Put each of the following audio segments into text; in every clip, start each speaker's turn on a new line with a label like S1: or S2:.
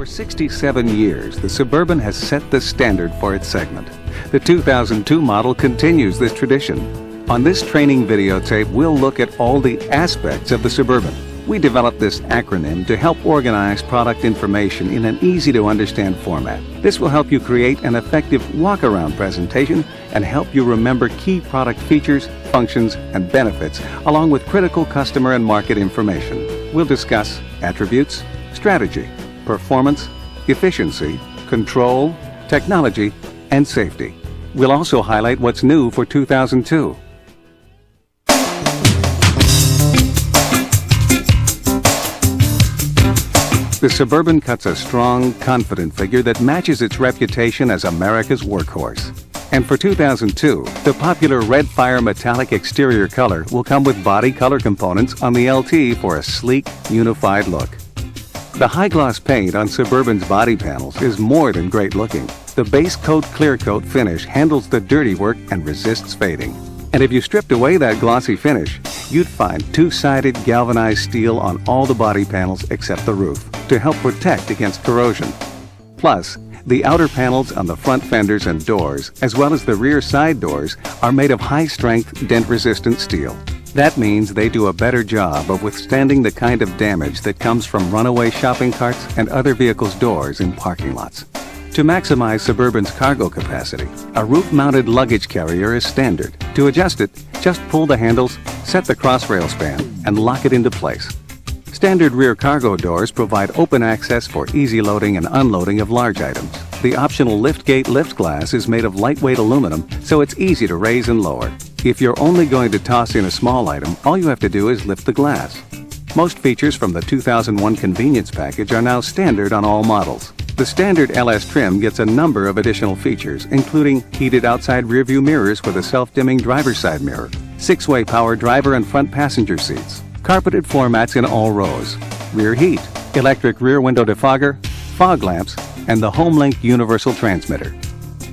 S1: For 67 years, the Suburban has set the standard for its segment. The 2002 model continues this tradition. On this training videotape, we'll look at all the aspects of the Suburban. We developed this acronym to help organize product information in an easy-to-understand format. This will help you create an effective walk-around presentation and help you remember key product features, functions, and benefits, along with critical customer and market information. We'll discuss attributes, strategy, performance, efficiency, control, technology, and safety. We'll also highlight what's new for 2002. The Suburban cuts a strong, confident figure that matches its reputation as America's workhorse. And for 2002, the popular Red Fire metallic exterior color will come with body color components on the LT for a sleek, unified look. The high-gloss paint on Suburban's body panels is more than great looking. The base coat clear coat finish handles the dirty work and resists fading. And if you stripped away that glossy finish, you'd find two-sided galvanized steel on all the body panels except the roof to help protect against corrosion. Plus, the outer panels on the front fenders and doors, as well as the rear side doors, are made of high-strength, dent-resistant steel. That means they do a better job of withstanding the kind of damage that comes from runaway shopping carts and other vehicles' doors in parking lots. To maximize Suburban's cargo capacity, a roof-mounted luggage carrier is standard. To adjust it, just pull the handles, set the crossrail span, and lock it into place. Standard rear cargo doors provide open access for easy loading and unloading of large items. The optional liftgate lift glass is made of lightweight aluminum, so it's easy to raise and lower. If you're only going to toss in a small item, all you have to do is lift the glass. Most features from the 2001 convenience package are now standard on all models. The standard LS trim gets a number of additional features, including heated outside rearview mirrors with a self-dimming driver's side mirror, 6-way power driver and front passenger seats, carpeted floor mats in all rows, rear heat, electric rear window defogger, fog lamps, and the HomeLink universal transmitter.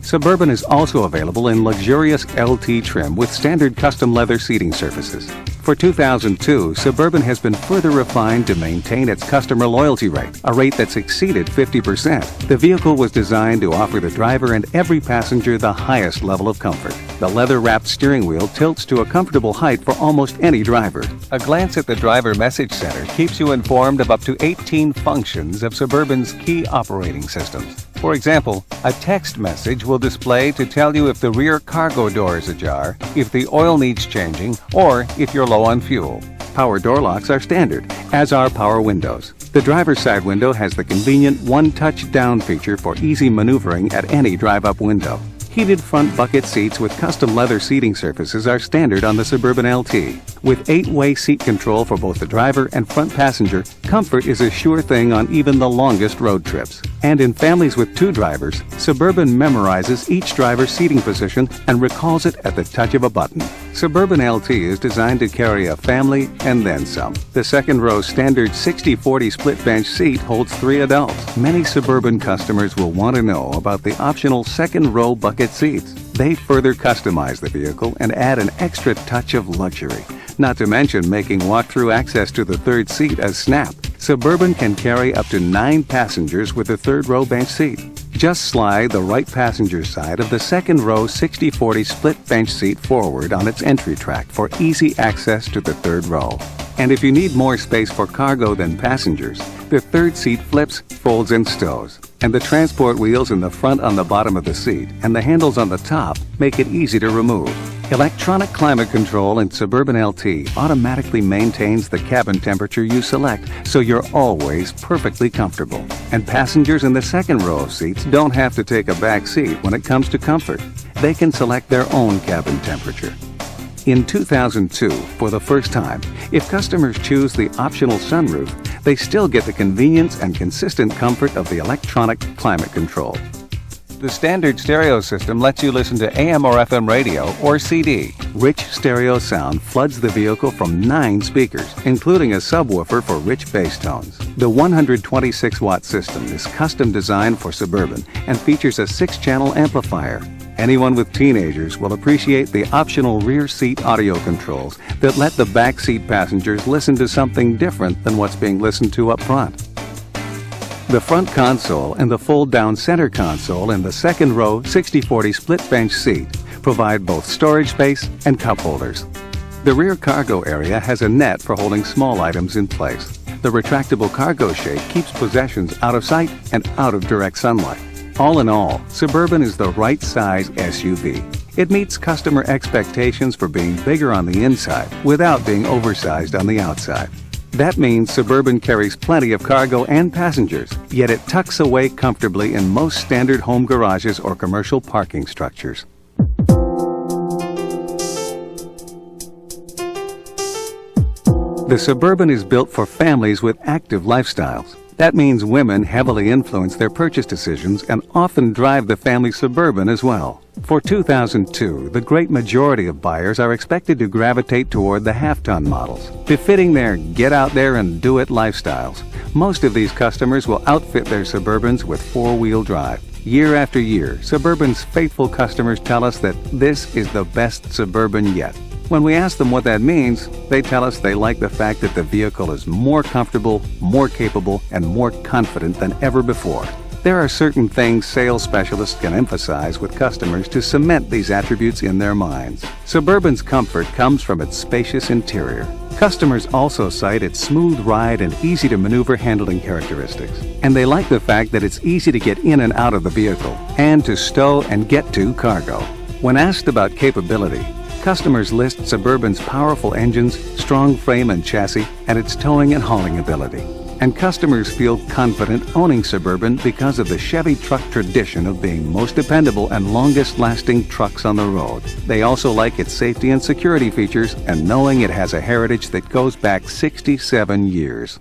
S1: Suburban is also available in luxurious LT trim with standard custom leather seating surfaces. For 2002, Suburban has been further refined to maintain its customer loyalty rate, a rate that's exceeded 50%. The vehicle was designed to offer the driver and every passenger the highest level of comfort. The leather-wrapped steering wheel tilts to a comfortable height for almost any driver. A glance at the driver message center keeps you informed of up to 18 functions of Suburban's key operating systems. For example, a text message will display to tell you if the rear cargo door is ajar, if the oil needs changing, or if you're low on fuel. Power door locks are standard, as are power windows. The driver's side window has the convenient one-touch down feature for easy maneuvering at any drive-up window. Heated front bucket seats with custom leather seating surfaces are standard on the Suburban LT. With 8-way seat control for both the driver and front passenger, comfort is a sure thing on even the longest road trips. And in families with 2 drivers, Suburban memorizes each driver's seating position and recalls it at the touch of a button. Suburban LT is designed to carry a family and then some. The second row standard 60-40 split bench seat holds 3 adults. Many Suburban customers will want to know about the optional second row bucket seats. They further customize the vehicle and add an extra touch of luxury. Not to mention making walk-through access to the third seat a snap. Suburban can carry up to 9 passengers with the third row bench seat. Just slide the right passenger side of the second row 60-40 split bench seat forward on its entry track for easy access to the third row. And if you need more space for cargo than passengers, the third seat flips, folds, and stows. And the transport wheels in the front on the bottom of the seat and the handles on the top make it easy to remove. Electronic climate control in Suburban LT automatically maintains the cabin temperature you select, so you're always perfectly comfortable. And passengers in the second row of seats don't have to take a back seat when it comes to comfort. They can select their own cabin temperature. In 2002, for the first time, if customers choose the optional sunroof, they still get the convenience and consistent comfort of the electronic climate control. The standard stereo system lets you listen to AM or FM radio or CD. Rich stereo sound floods the vehicle from 9 speakers, including a subwoofer for rich bass tones. The 126-watt system is custom designed for Suburban and features a 6-channel amplifier. Anyone with teenagers will appreciate the optional rear seat audio controls that let the back seat passengers listen to something different than what's being listened to up front. The front console and the fold-down center console in the second row 60/40 split bench seat provide both storage space and cup holders. The rear cargo area has a net for holding small items in place. The retractable cargo shade keeps possessions out of sight and out of direct sunlight. All in all, Suburban is the right size SUV. It meets customer expectations for being bigger on the inside without being oversized on the outside. That means Suburban carries plenty of cargo and passengers, yet it tucks away comfortably in most standard home garages or commercial parking structures. The Suburban is built for families with active lifestyles. That means women heavily influence their purchase decisions and often drive the family Suburban as well. For 2002, the great majority of buyers are expected to gravitate toward the half-ton models, befitting their get-out-there-and-do-it lifestyles. Most of these customers will outfit their Suburbans with four-wheel drive. Year after year, Suburban's faithful customers tell us that this is the best Suburban yet. When we ask them what that means, they tell us they like the fact that the vehicle is more comfortable, more capable, and more confident than ever before. There are certain things sales specialists can emphasize with customers to cement these attributes in their minds. Suburban's comfort comes from its spacious interior. Customers also cite its smooth ride and easy-to-maneuver handling characteristics. And they like the fact that it's easy to get in and out of the vehicle and to stow and get to cargo. When asked about capability, customers list Suburban's powerful engines, strong frame and chassis, and its towing and hauling ability. And customers feel confident owning Suburban because of the Chevy truck tradition of being most dependable and longest-lasting trucks on the road. They also like its safety and security features and knowing it has a heritage that goes back 67 years.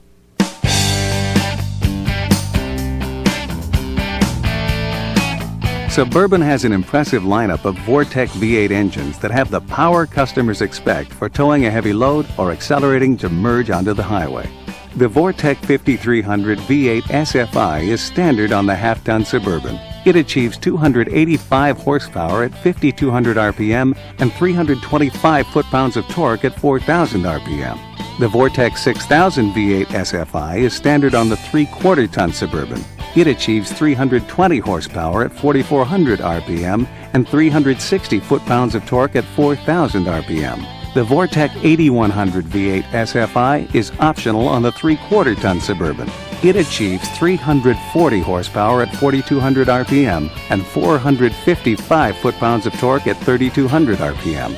S1: Suburban has an impressive lineup of Vortec V8 engines that have the power customers expect for towing a heavy load or accelerating to merge onto the highway. The Vortec 5300 V8 SFI is standard on the half-ton Suburban. It achieves 285 horsepower at 5,200 RPM and 325 foot-pounds of torque at 4,000 RPM. The Vortec 6000 V8 SFI is standard on the 3/4 ton Suburban. It achieves 320 horsepower at 4,400 RPM and 360 foot-pounds of torque at 4,000 RPM. The Vortec 8100 V8 SFI is optional on the 3/4 ton Suburban. It achieves 340 horsepower at 4,200 RPM and 455 foot-pounds of torque at 3,200 RPM.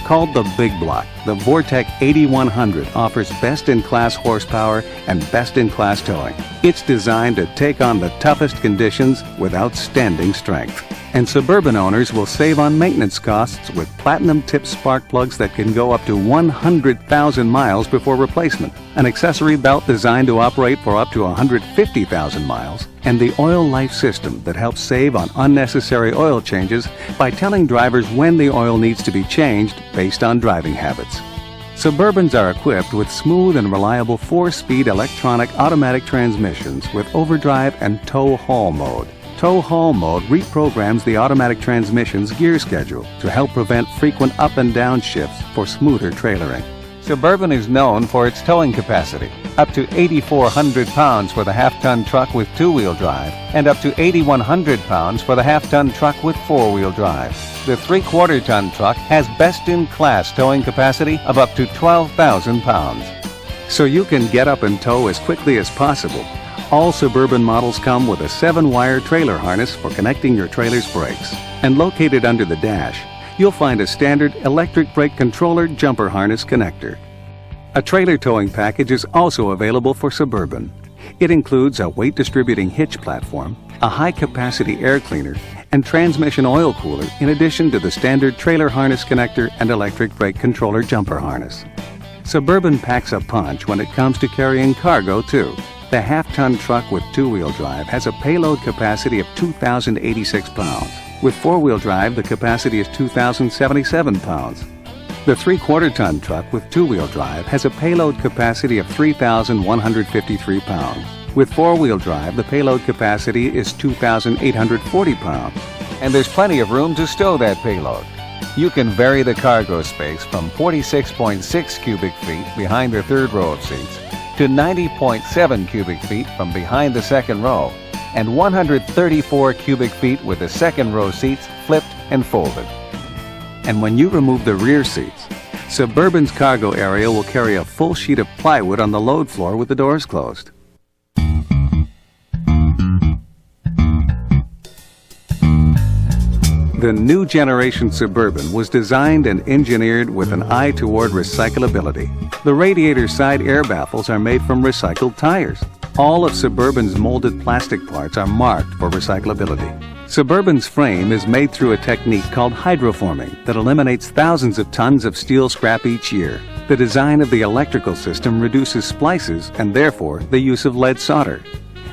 S1: Called the Big Block, the Vortec 8100 offers best-in-class horsepower and best-in-class towing. It's designed to take on the toughest conditions with outstanding strength. And Suburban owners will save on maintenance costs with platinum-tipped spark plugs that can go up to 100,000 miles before replacement, an accessory belt designed to operate for up to 150,000 miles, and the Oil Life system that helps save on unnecessary oil changes by telling drivers when the oil needs to be changed based on driving habits. Suburbans are equipped with smooth and reliable 4-speed electronic automatic transmissions with overdrive and tow-haul mode. Tow-haul mode reprograms the automatic transmission's gear schedule to help prevent frequent up and down shifts for smoother trailering. Suburban is known for its towing capacity, up to 8,400 pounds for the half-ton truck with two-wheel drive and up to 8,100 pounds for the half-ton truck with four-wheel drive. The 3/4 ton truck has best-in-class towing capacity of up to 12,000 pounds. So you can get up and tow as quickly as possible. All Suburban models come with a 7-wire trailer harness for connecting your trailer's brakes. And located under the dash, you'll find a standard electric brake controller jumper harness connector. A trailer towing package is also available for Suburban. It includes a weight-distributing hitch platform, a high-capacity air cleaner, and transmission oil cooler in addition to the standard trailer harness connector and electric brake controller jumper harness. Suburban packs a punch when it comes to carrying cargo, too. The half-ton truck with two-wheel drive has a payload capacity of 2,086 pounds. With four-wheel drive, the capacity is 2,077 pounds. The 3/4 ton truck with two-wheel drive has a payload capacity of 3,153 pounds. With four-wheel drive, the payload capacity is 2,840 pounds. And there's plenty of room to stow that payload. You can vary the cargo space from 46.6 cubic feet behind the third row of seats to 90.7 cubic feet from behind the second row, and 134 cubic feet with the second row seats flipped and folded. And when you remove the rear seats, Suburban's cargo area will carry a full sheet of plywood on the load floor with the doors closed. The new generation Suburban was designed and engineered with an eye toward recyclability. The radiator side air baffles are made from recycled tires. All of Suburban's molded plastic parts are marked for recyclability. Suburban's frame is made through a technique called hydroforming that eliminates thousands of tons of steel scrap each year. The design of the electrical system reduces splices and therefore the use of lead solder.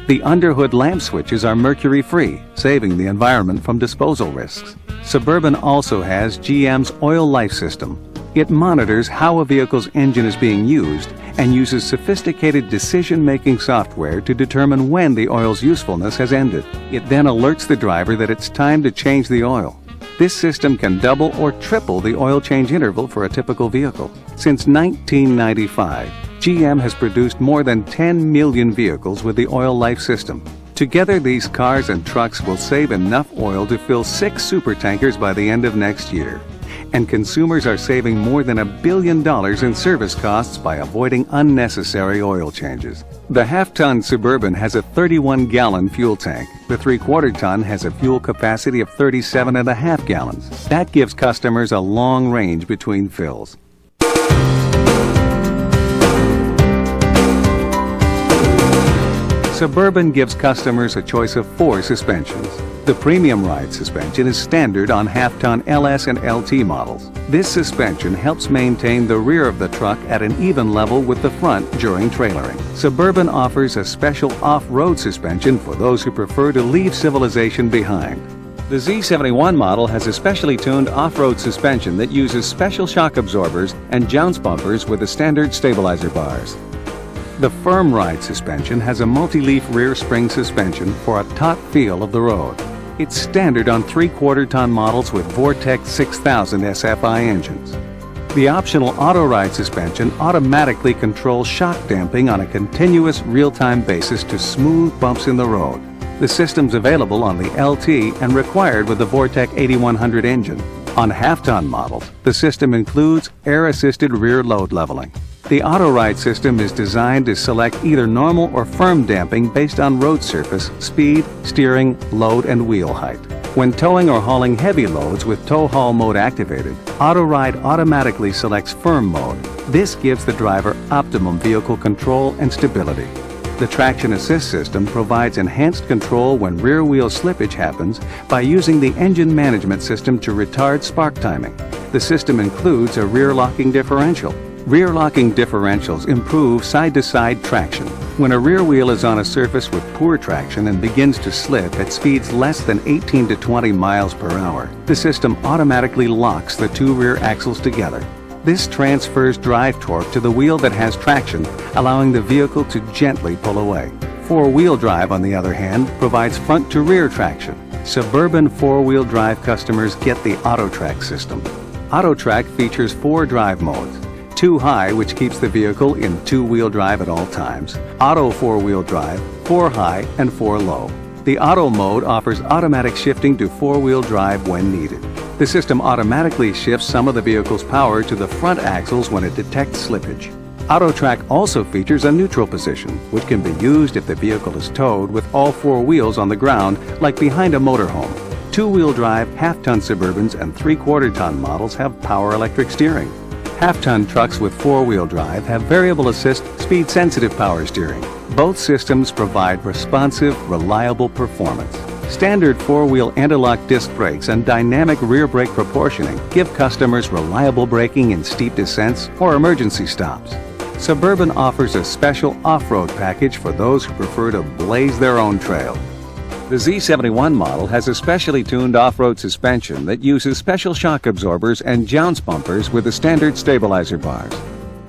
S1: The underhood lamp switches are mercury-free, saving the environment from disposal risks. Suburban also has GM's Oil Life System. It monitors how a vehicle's engine is being used and uses sophisticated decision-making software to determine when the oil's usefulness has ended. It then alerts the driver that it's time to change the oil. This system can double or triple the oil change interval for a typical vehicle. Since 1995, GM has produced more than 10 million vehicles with the Oil Life System. Together, these cars and trucks will save enough oil to fill 6 supertankers by the end of next year. And consumers are saving more than $1 billion in service costs by avoiding unnecessary oil changes. The half-ton Suburban has a 31-gallon fuel tank. The 3/4 ton has a fuel capacity of 37.5 gallons. That gives customers a long range between fills. Suburban gives customers a choice of 4 suspensions. The Premium Ride suspension is standard on half-ton LS and LT models. This suspension helps maintain the rear of the truck at an even level with the front during trailering. Suburban offers a special off-road suspension for those who prefer to leave civilization behind. The Z71 model has a specially tuned off-road suspension that uses special shock absorbers and jounce bumpers with the standard stabilizer bars. The Firm Ride suspension has a multi-leaf rear spring suspension for a taut feel of the road. It's standard on 3/4 ton models with Vortec 6000 SFI engines. The optional Auto Ride suspension automatically controls shock damping on a continuous real-time basis to smooth bumps in the road. The system's available on the LT and required with the Vortec 8100 engine. On half-ton models, the system includes air-assisted rear load leveling. The Auto Ride system is designed to select either normal or firm damping based on road surface, speed, steering, load, and wheel height. When towing or hauling heavy loads with tow haul mode activated, Auto Ride automatically selects firm mode. This gives the driver optimum vehicle control and stability. The Traction Assist system provides enhanced control when rear wheel slippage happens by using the engine management system to retard spark timing. The system includes a rear locking differential. Rear locking differentials improve side-to-side traction. When a rear wheel is on a surface with poor traction and begins to slip at speeds less than 18 to 20 miles per hour, the system automatically locks the 2 rear axles together. This transfers drive torque to the wheel that has traction, allowing the vehicle to gently pull away. 4-wheel drive, on the other hand, provides front-to-rear traction. Suburban 4-wheel drive customers get the AutoTrack system. AutoTrack features 4 drive modes. 2 high, which keeps the vehicle in 2-wheel drive at all times, auto 4-wheel drive, 4 high, and 4 low. The auto mode offers automatic shifting to 4-wheel drive when needed. The system automatically shifts some of the vehicle's power to the front axles when it detects slippage. AutoTrack also features a neutral position, which can be used if the vehicle is towed with all 4 wheels on the ground, like behind a motorhome. 2-wheel drive, half-ton Suburbans and 3/4 ton models have power electric steering. Half-ton trucks with 4-wheel drive have variable assist, speed-sensitive power steering. Both systems provide responsive, reliable performance. Standard 4-wheel anti-lock disc brakes and dynamic rear brake proportioning give customers reliable braking in steep descents or emergency stops. Suburban offers a special off-road package for those who prefer to blaze their own trail. The Z71 model has a specially tuned off-road suspension that uses special shock absorbers and jounce bumpers with the standard stabilizer bars.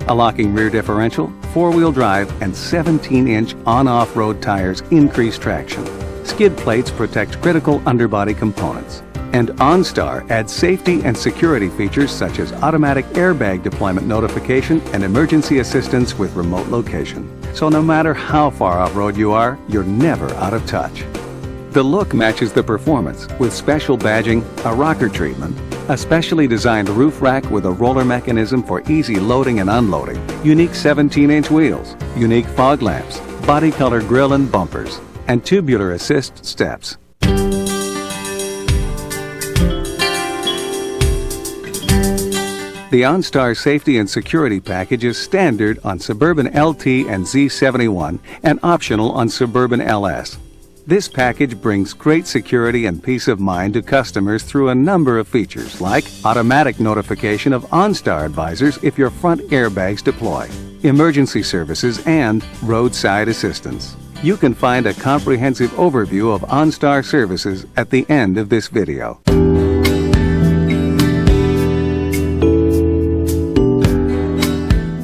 S1: A locking rear differential, 4-wheel drive, and 17-inch on-off-road tires increase traction. Skid plates protect critical underbody components. And OnStar adds safety and security features such as automatic airbag deployment notification and emergency assistance with remote location. So no matter how far off-road you are, you're never out of touch. The look matches the performance with special badging, a rocker treatment, a specially designed roof rack with a roller mechanism for easy loading and unloading, unique 17-inch wheels, unique fog lamps, body color grille and bumpers, and tubular assist steps. The OnStar Safety and Security Package is standard on Suburban LT and Z71 and optional on Suburban LS. This package brings great security and peace of mind to customers through a number of features like automatic notification of OnStar advisors if your front airbags deploy, emergency services, and roadside assistance. You can find a comprehensive overview of OnStar services at the end of this video.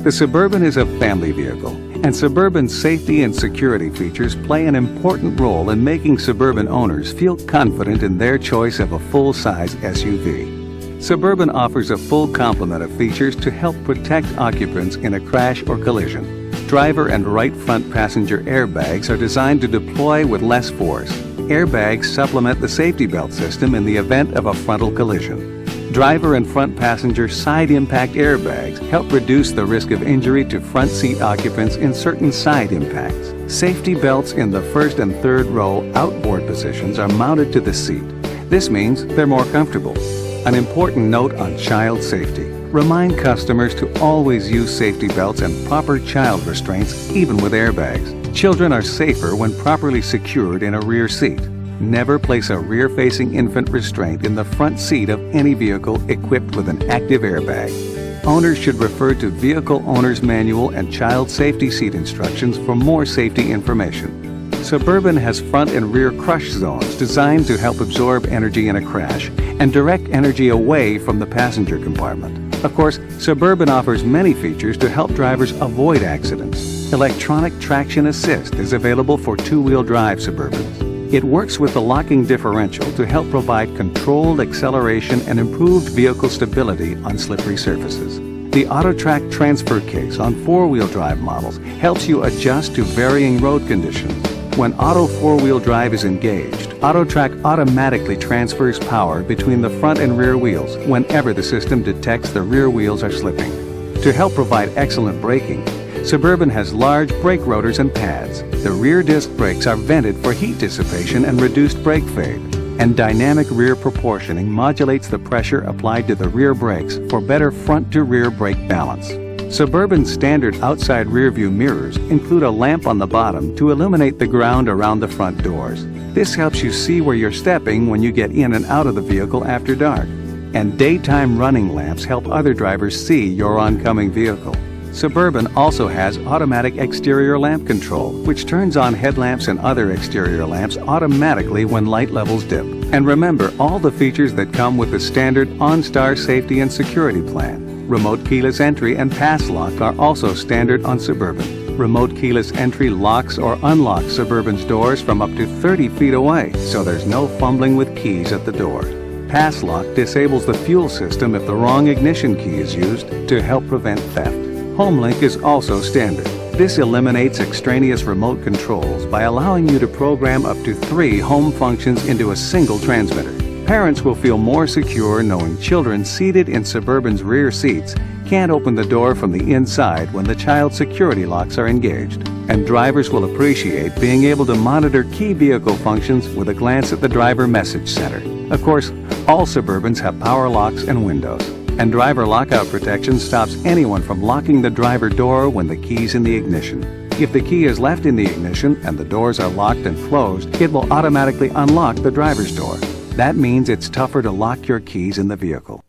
S1: The Suburban is a family vehicle, and Suburban's safety and security features play an important role in making Suburban owners feel confident in their choice of a full-size SUV. Suburban offers a full complement of features to help protect occupants in a crash or collision. Driver and right front passenger airbags are designed to deploy with less force. Airbags supplement the safety belt system in the event of a frontal collision. Driver and front passenger side impact airbags help reduce the risk of injury to front seat occupants in certain side impacts. Safety belts in the first and third row outboard positions are mounted to the seat. This means they're more comfortable. An important note on child safety. Remind customers to always use safety belts and proper child restraints even with airbags. Children are safer when properly secured in a rear seat. Never place a rear-facing infant restraint in the front seat of any vehicle equipped with an active airbag. Owners should refer to Vehicle Owner's Manual and Child Safety Seat instructions for more safety information. Suburban has front and rear crush zones designed to help absorb energy in a crash and direct energy away from the passenger compartment. Of course, Suburban offers many features to help drivers avoid accidents. Electronic traction assist is available for two-wheel drive Suburbans. It works with the locking differential to help provide controlled acceleration and improved vehicle stability on slippery surfaces. The AutoTrack transfer case on four-wheel drive models helps you adjust to varying road conditions. When auto four-wheel drive is engaged, AutoTrack automatically transfers power between the front and rear wheels whenever the system detects the rear wheels are slipping. To help provide excellent braking, Suburban has large brake rotors and pads. The rear disc brakes are vented for heat dissipation and reduced brake fade. And dynamic rear proportioning modulates the pressure applied to the rear brakes for better front-to-rear brake balance. Suburban's standard outside rear-view mirrors include a lamp on the bottom to illuminate the ground around the front doors. This helps you see where you're stepping when you get in and out of the vehicle after dark. And daytime running lamps help other drivers see your oncoming vehicle. Suburban also has automatic exterior lamp control, which turns on headlamps and other exterior lamps automatically when light levels dip. And remember all the features that come with the standard OnStar Safety and Security Plan. Remote keyless entry and pass lock are also standard on Suburban. Remote keyless entry locks or unlocks Suburban's doors from up to 30 feet away, so there's no fumbling with keys at the door. Pass lock disables the fuel system if the wrong ignition key is used to help prevent theft. HomeLink is also standard. This eliminates extraneous remote controls by allowing you to program up to 3 home functions into a single transmitter. Parents will feel more secure knowing children seated in Suburban's rear seats can't open the door from the inside when the child's security locks are engaged. And drivers will appreciate being able to monitor key vehicle functions with a glance at the driver message center. Of course, all Suburbans have power locks and windows. And driver lockout protection stops anyone from locking the driver door when the key's in the ignition. If the key is left in the ignition and the doors are locked and closed, it will automatically unlock the driver's door. That means it's tougher to lock your keys in the vehicle.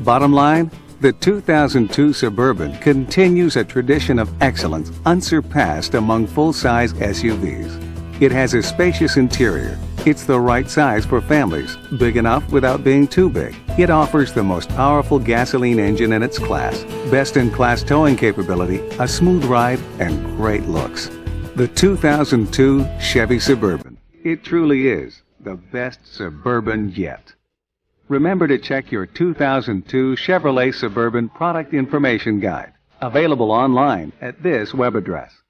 S1: Bottom line, the 2002 Suburban continues a tradition of excellence unsurpassed among full-size SUVs. It has a spacious interior. It's the right size for families, big enough without being too big. It offers the most powerful gasoline engine in its class, best-in-class towing capability, a smooth ride, and great looks. The 2002 Chevy Suburban. It truly is the best Suburban yet. Remember to check your 2002 Chevrolet Suburban Product Information Guide, available online at this web address.